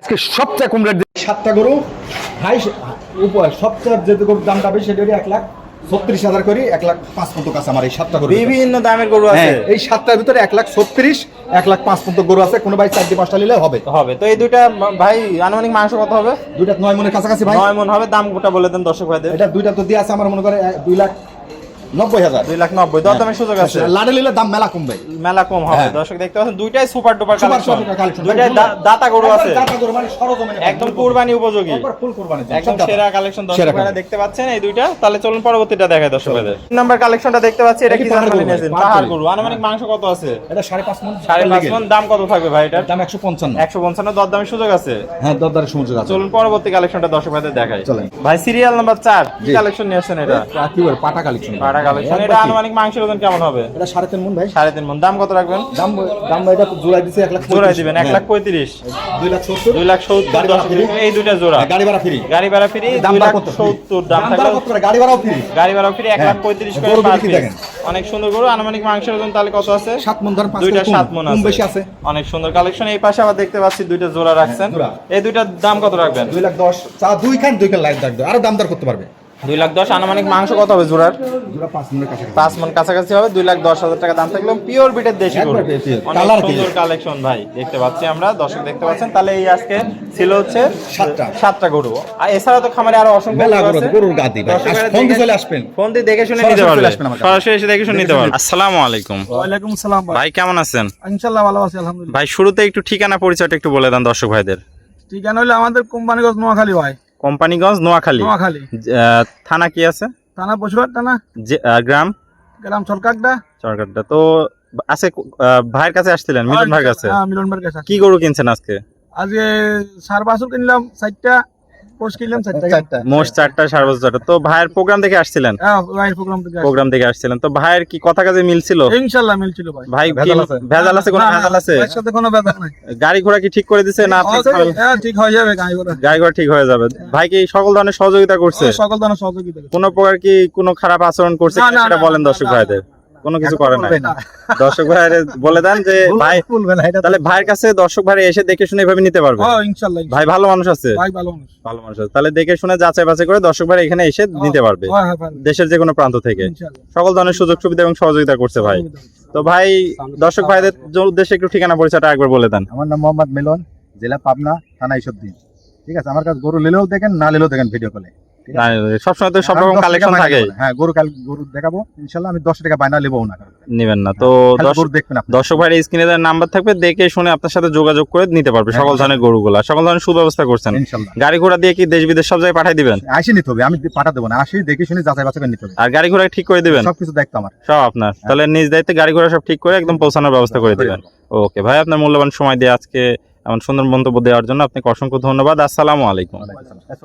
আজকে সবচেয়ে কম রেট 7টা গরু ভাই সবচেয়ে যে গরুর দামটা বেশি সেটা 1,36,000 করে 1,05,000 পর্যন্ত কাছে আমার এই 7টা গরু বিভিন্ন দামের গরু আছে এই 7টার ভিতরে 1,36,000 1,05,000 পর্যন্ত গরু আছে কোনো ভাই 4-5টা নিলে হবে তো এই দুইটা ভাই আনুমানিক মাংস কত হবে? দুইটা 9 মনের কাছাকাছি ভাই 9 মন হবে। দামটা বলে দেন দর্শক ভাইদের। এটা দুইটা তো দিয়ে আছে আমার মনে করে 2,90,000 2,90,000 দরদামের সুযোগ আছে। লাডে নিলে দাম মেলা কমবে মেলা কম হবে। দর্শক দেখতে পাচ্ছেন দুইটাই সুপার ডুপার কালেকশন। দুইটাই দাতা গরু আছে, দাতা গরু মানে সরজমিনে একদম কুরবানি উপযোগী, ফুল কুরবানি একদম সেরা কালেকশন। দর্শক ভাইরা দেখতে পাচ্ছেন এই দুইটা। তাহলে চলুন পরবর্তীটা দেখাই দর্শক ভাইদের। নাম্বার কালেকশনটা দেখতে পাচ্ছি, এটা কি জার্মানি নিয়েছেন? পাহাড় গরু। আনুমানিক মাংস কত আছে? এটা 5.5 মণ। 5.5 মণ। দাম কত থাকবে ভাই এটার? দাম 155। 155 দরদামের সুযোগ আছে। হ্যাঁ, দরদারের সুযোগ আছে। চলুন পরবর্তী কালেকশনটা দর্শক ভাইদের দেখাই। চলেন ভাই সিরিয়াল নাম্বার 4 কি কালেকশন নিয়েছেন এটা? কি বল পাটা কালেকশন। পাটা কালেকশন। এটা আনুমানিক মাংসের ওজন কেমন হবে? এটা 3.5 মণ ভাই। 3.5 মণ। দাম কত রাখবেন? দাম এটা তো জোড়াই দিছে 1 লাখ জোড়াই দিবেন 1,35,000 2,70,000 দর্শক এই দুইটা জোড়া। গাড়ি ভাড়া ফ্রি। গাড়ি ভাড়া ফ্রি 2,70,000 দাম থাকবে। কত করে গাড়ি ভাড়াও ফ্রি? গাড়ি ভাড়া ফ্রি 1,35,000 করে পার পিস। অনেক সুন্দর গরু। আনুমানিক মাংসের ওজন তাহলে কত আছে? 7 মণ ধর 5 দুইটা 7 মণ কম বেশি আছে। অনেক সুন্দর কালেকশন। এই পাশে আবার দেখতে পাচ্ছি দুইটা জোড়া রাখছেন। এই দুইটার দাম কত রাখবেন? 2,10,000 চা দুই খান লাইট রাখবে আর দাম দর করতে পারবে। 2,10,000 আনুমানিক মাংস কত হবে জোড়ার? জোড়া 5 মণের কাছাকাছি। 5 মণ কাছাকাছি হবে। 2,10,000 টাকা দাম থাকলো। পিওর বিটের দেশি গরু। অনেক সুন্দর কালেকশন ভাই দেখতে পাচ্ছি আমরা। দর্শক দেখতে পাচ্ছেন। তাহলে এই আজকে ছিল হচ্ছে 7টা গরু। আর এছাড়া তো খামারে আরো অসংখ্য মেলা গরু আছে। গরুর গাদি ভাই ফোন দিয়ে চলে আসবেন। ফোন দিয়ে দেখে শুনে নিতে পারবেন। সরাসরি এসে দেখে শুনে নিতে পারবেন। আসসালামু আলাইকুম। ওয়া আলাইকুম আসসালাম ভাই কেমন আছেন? ইনশাআল্লাহ ভালো আছি আলহামদুলিল্লাহ। ভাই শুরুতে একটু ঠিকানা পরিচয়টা একটু বলে দেন দর্শক ভাইদের। ঠিকানা হলো আমাদের কোম্পানিগঞ্জ নোয়াখালী ভাই। কোম্পানিগঞ্জ নোয়াখালী। থানা কি আছে? থানা বসুরহাট থানা। গ্রাম সরকারটা। সরকারটা তো আছে। ভাইয়ের কাছে আসছিলেন মিলন ভাইয়ের কাছে? হ্যাঁ, মিলন ভাইয়ের কাছে। কি গরু কিনছেন আজকে? আজকে সার বাছুর কিনলাম 4টা, পোষ কিনলাম 4টা। মোট 4টা সার বাছুর। তো ভাইয়ের প্রোগ্রাম দেখে আসছিলেন? হ্যাঁ, ভাইয়ের প্রোগ্রাম দেখে আসছিলেন। তো ভাইয়ের কি কথা কাজে মিলছিল? ইনশাআল্লাহ মিলছিল ভাই। ভাই ভেজাল আছে? কোনো ভেজাল আছে? এর সাথে কোনো ভেজাল নাই। গাড়ি ঘোড়া কি ঠিক করে দিছে না? হ্যাঁ, ঠিক হয়ে যাবে গাড়ি ঘোড়া ঠিক হয়ে যাবে। ভাই কি সকল ধরনের সহযোগিতা করছে? সকল ধরনের সহযোগিতা। কোনো প্রকার কি কোনো খারাপ আচরণ করছে সেটা বলেন দর্শক ভাইদের। কোনো কিছু করে না দর্শক ভাইয়ের বলে দেন যে ভাই তাহলে ভাইয়ের কাছে দর্শক ভাই এসে দেখে শুনে এভাবে নিতে পারবে। ইনশাআল্লাহ ভাই ভালো মানুষ আছে। ভাই ভালো মানুষ আছে। তাহলে দেখে শুনে যাচাই বাছাই করে দর্শক ভাই এখানে এসে নিতে পারবে দেশের যে কোনো প্রান্ত থেকে। সকল ধরনের সুযোগ সুবিধা এবং সহযোগিতা করছে ভাই। তো ভাই দর্শক ভাইদের উদ্দেশ্যে একটু ঠিকানা পরিচয়টা একবার বলে দেন। আমার নাম মোহাম্মদ মিলন, জেলা পাবনা, থানা ঈশ্বরদী। ঠিক আছে, আমার কাছে গরু নিলেও দেখেন না নিলেও দেখেন ভিডিও কলে। সবসময় তো সব রকম কালেকশন থাকে। হ্যাঁ, গরু দেখাবো ইনশাআল্লাহ। আমি 10 টাকা বায়না নেবো না, নেবেন না। তো দর্শক ভাইয়ের স্ক্রিনে দেওয়া নাম্বার থাকবে, দেখে শুনে আপনার সাথে যোগাযোগ করে নিতে পারবে সকল ধরনের গরুগুলা। সকল ধরনের সুব্যবস্থা করছেন ইনশাআল্লাহ। গাড়ি ঘোড়া দিয়ে কি দেশ বিদেশ সব জায়গায় পাঠিয়ে দিবেন? আসি নিতে হবে, আমি পাঠা দেবো না। আসি দেখে শুনে যাচাই বাছাই করে নিতে হবে। আর গাড়ি ঘোড়া ঠিক করে দিবেন? সবকিছু দায়িত্ব আমার, সব আপনার। তাহলে নিজ দায়িত্বে গাড়ি ঘোড়া সব ঠিক করে একদম পৌঁছানোর ব্যবস্থা করে দিবেন। ওকে ভাই, আপনার মূল্যবান সময় দিয়ে আজকে এমন সুন্দর মন্তব্য দেওয়ার জন্য আপনাকে অসংখ্য ধন্যবাদ। আসসালামু আলাইকুম।